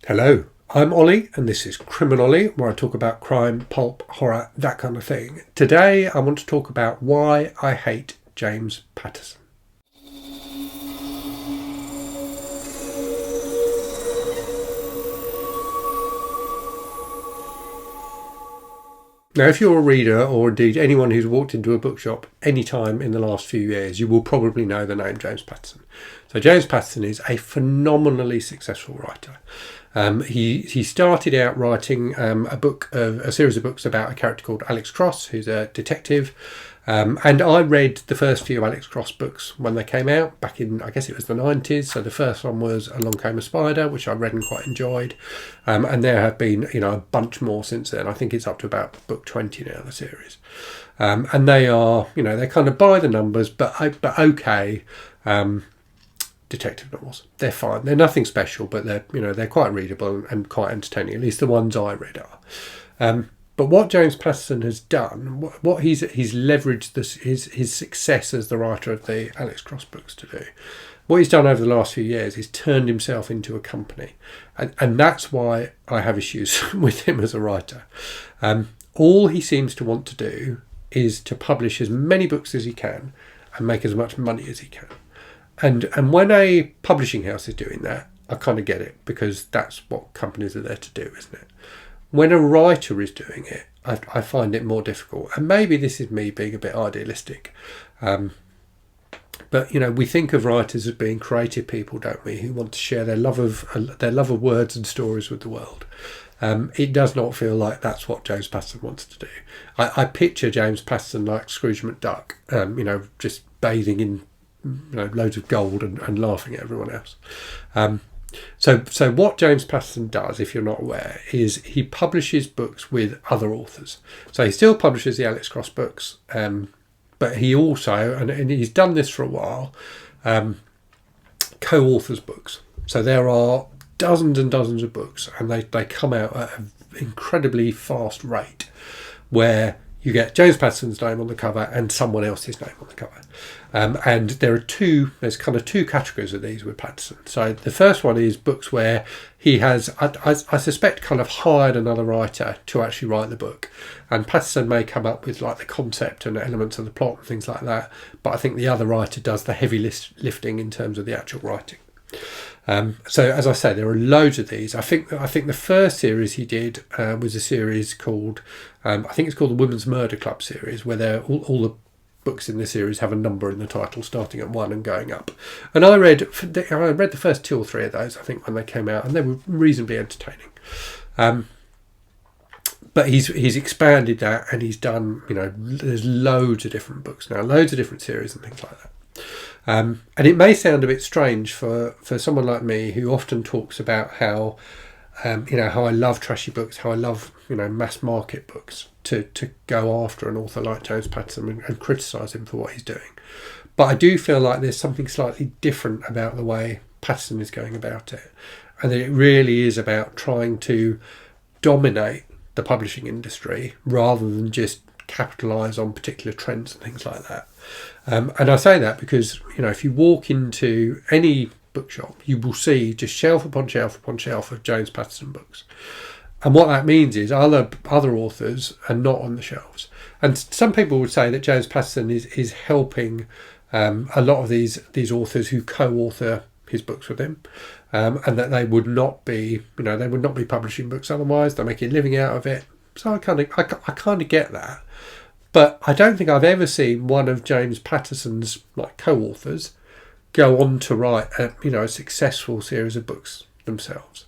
Hello, I'm Ollie and this is CriminOlly, where I talk about crime, pulp, horror, that kind of thing. Today I want to talk about why I hate James Patterson. Now, if you're a reader, or indeed anyone who's walked into a bookshop any time in the last few years, you will probably know the name James Patterson. So James Patterson is a phenomenally successful writer. He started out writing a series of books about a character called Alex Cross, who's a detective. And I read the first few Alex Cross books when they came out back in, I guess it was the 90s. So the first one was Along Came a Spider, which I read and quite enjoyed. And there have been, a bunch more since then. I think it's up to about book 20 now, the series. And they are, they're kind of by the numbers, but okay. Detective novels. They're fine. They're nothing special, but they're quite readable and quite entertaining. At least the ones I read are. But what James Patterson has done, what he's leveraged his success as the writer of the Alex Cross books to do, what he's done over the last few years is turned himself into a company. And that's why I have issues with him as a writer. All he seems to want to do is to publish as many books as he can and make as much money as he can. And when a publishing house is doing that, I kind of get it, because that's what companies are there to do, isn't it? When a writer is doing it, I find it more difficult. And maybe this is me being a bit idealistic. But, we think of writers as being creative people, don't we, who want to share their love of words and stories with the world. It does not feel like that's what James Patterson wants to do. I picture James Patterson like Scrooge McDuck, just bathing in loads of gold and laughing at everyone else. So what James Patterson does, if you're not aware, is he publishes books with other authors. So he still publishes the Alex Cross books, but he also, and he's done this for a while, co-authors books. So there are dozens and dozens of books, and they come out at an incredibly fast rate, where you get James Patterson's name on the cover and someone else's name on the cover. And there's kind of two categories of these with Patterson. So the first one is books where he has, I suspect, kind of hired another writer to actually write the book. And Patterson may come up with like the concept and elements of the plot and things like that. But I think the other writer does the heavy lifting in terms of the actual writing. So as I say, there are loads of these. I think the first series he did was a series called, I think it's called the Women's Murder Club series, where all the books in the series have a number in the title, starting at 1 and going up. And I read the first 2 or 3 of those, I think, when they came out, and they were reasonably entertaining. But he's expanded that, and he's done, there's loads of different books now, loads of different series and things like that. And it may sound a bit strange for someone like me, who often talks about how I love trashy books, how I love mass market books, to go after an author like James Patterson and criticise him for what he's doing. But I do feel like there's something slightly different about the way Patterson is going about it, and that it really is about trying to dominate the publishing industry rather than just capitalise on particular trends and things like that. And I say that because, if you walk into any bookshop, you will see just shelf upon shelf upon shelf of James Patterson books. And what that means is other authors are not on the shelves. And some people would say that James Patterson is helping a lot of these authors who co-author his books with him, and that they would not be publishing books otherwise. They're making a living out of it. So I kind of get that. But I don't think I've ever seen one of James Patterson's co-authors go on to write a successful series of books themselves.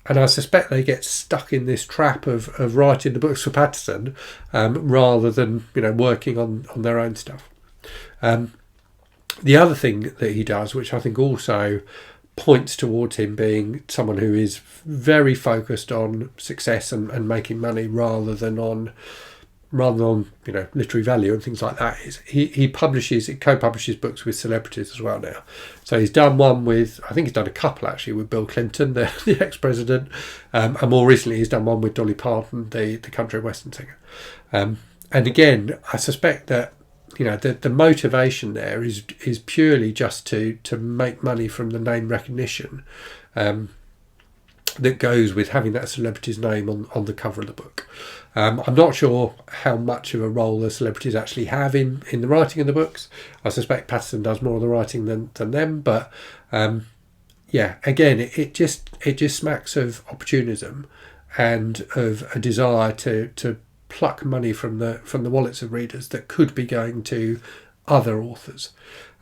And I suspect they get stuck in this trap of writing the books for Patterson rather than working on their own stuff. The other thing that he does, which I think also points towards him being someone who is very focused on success and making money rather than on literary value and things like that, is he co-publishes books with celebrities as well now. So he's done one with, I think he's done a couple actually, with Bill Clinton, the ex-president, and more recently he's done one with Dolly Parton, the country western singer. And again, I suspect that the motivation there is purely just to make money from the name recognition, that goes with having that celebrity's name on the cover of the book. I'm not sure how much of a role the celebrities actually have in the writing of the books. I suspect Patterson does more of the writing than them, but yeah, again, it just smacks of opportunism and of a desire to pluck money from the wallets of readers that could be going to other authors.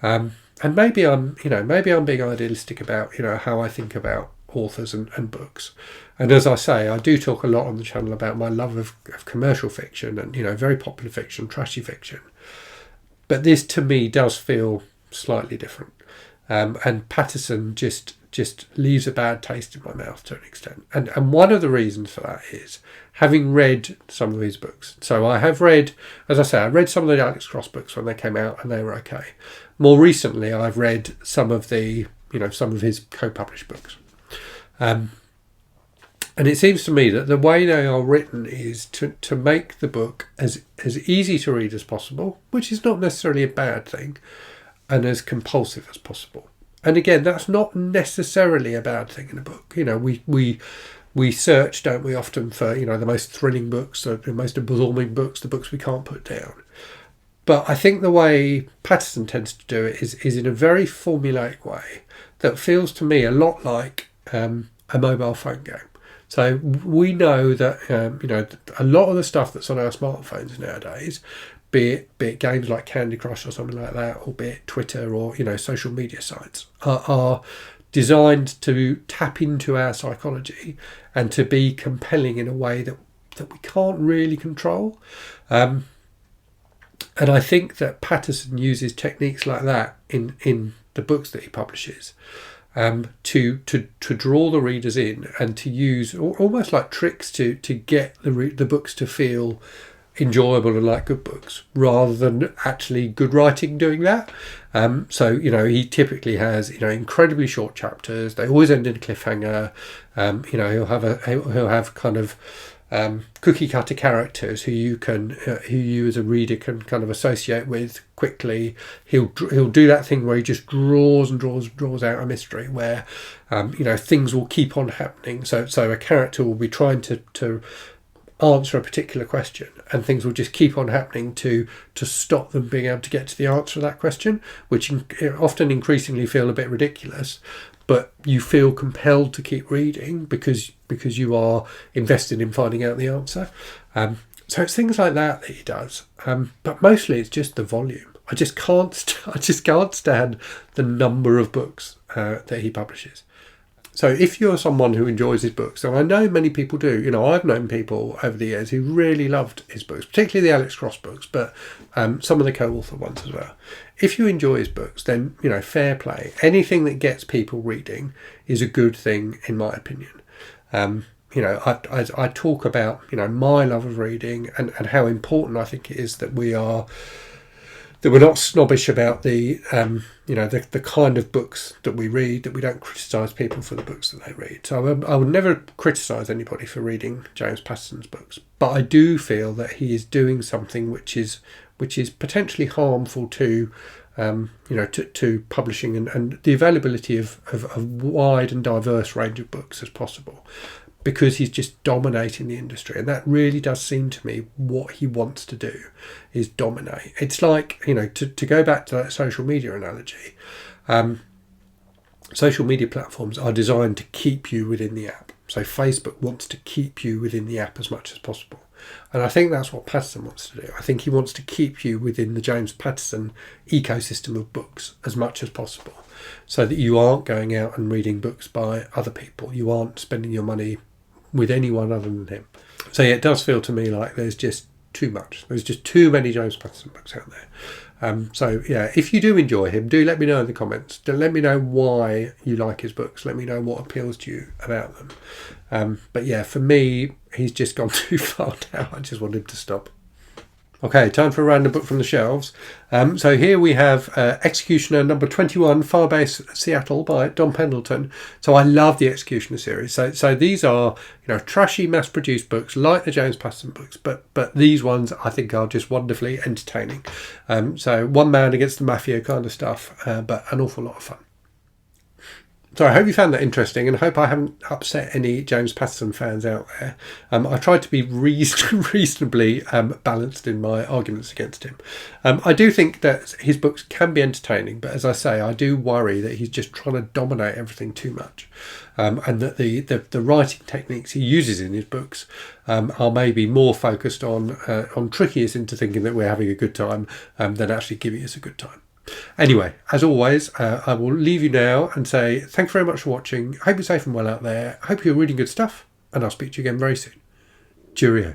And maybe I'm being idealistic about how I think about authors and books. And as I say, I do talk a lot on the channel about my love of commercial fiction and very popular fiction, trashy fiction. But this to me does feel slightly different. And Patterson just leaves a bad taste in my mouth to an extent. And one of the reasons for that is having read some of his books. So I have read, as I say, I read some of the Alex Cross books when they came out and they were okay. More recently, I've read some of some of his co-published books. And it seems to me that the way they are written is to make the book as easy to read as possible, which is not necessarily a bad thing, and as compulsive as possible. And again, that's not necessarily a bad thing in a book. We search, don't we, often for the most thrilling books, the most absorbing books, the books we can't put down. But I think the way Patterson tends to do it is in a very formulaic way that feels to me a lot like a mobile phone game. So we know that a lot of the stuff that's on our smartphones nowadays, be it games like Candy Crush or something like that, or be it Twitter or social media sites, are designed to tap into our psychology and to be compelling in a way that we can't really control. And I think that Patterson uses techniques like that in the books that he publishes. To draw the readers in and to use almost like tricks to get the books to feel enjoyable and like good books, rather than actually good writing doing that. So he typically has incredibly short chapters. They always end in a cliffhanger. He'll have kind of cookie cutter characters who you as a reader can kind of associate with quickly. He'll do that thing where he just draws out a mystery where things will keep on happening. So a character will be trying to answer a particular question, and things will just keep on happening to stop them being able to get to the answer to that question, which often increasingly feel a bit ridiculous. But you feel compelled to keep reading because you are invested in finding out the answer. So it's things like that he does. But mostly it's just the volume. I just can't stand the number of books that he publishes. So if you're someone who enjoys his books, and I know many people do, I've known people over the years who really loved his books, particularly the Alex Cross books, but some of the co-author ones as well. If you enjoy his books, then, fair play. Anything that gets people reading is a good thing, in my opinion. I talk about, my love of reading and how important I think it is that we're not snobbish about the kind of books that we read, that we don't criticise people for the books that they read. So I would never criticise anybody for reading James Patterson's books, but I do feel that he is doing something which is potentially harmful to publishing and the availability of a wide and diverse range of books as possible, because he's just dominating the industry. And that really does seem to me what he wants to do, is dominate. It's like, to go back to that social media analogy, social media platforms are designed to keep you within the app. So Facebook wants to keep you within the app as much as possible. And I think that's what Patterson wants to do. I think he wants to keep you within the James Patterson ecosystem of books as much as possible, so that you aren't going out and reading books by other people. You aren't spending your money with anyone other than him. So yeah, it does feel to me like there's just too much. There's just too many James Patterson books out there. So yeah, if you do enjoy him, do let me know in the comments. Let me know why you like his books. Let me know what appeals to you about them. But yeah, for me, he's just gone too far now. I just want him to stop. Okay, time for a random book from the shelves. So here we have Executioner number 21, Firebase Seattle by Don Pendleton. So I love the Executioner series. So these are trashy mass-produced books like the James Patterson books, but these ones I think are just wonderfully entertaining. So one man against the mafia kind of stuff, but an awful lot of fun. So I hope you found that interesting, and I hope I haven't upset any James Patterson fans out there. I tried to be reasonably balanced in my arguments against him. I do think that his books can be entertaining, but as I say, I do worry that he's just trying to dominate everything too much, and that the writing techniques he uses in his books are maybe more focused on tricking us into thinking that we're having a good time than actually giving us a good time. Anyway, as always, I will leave you now and say thank you very much for watching. Hope you're safe and well out there. Hope you're reading good stuff, and I'll speak to you again very soon. Cheerio.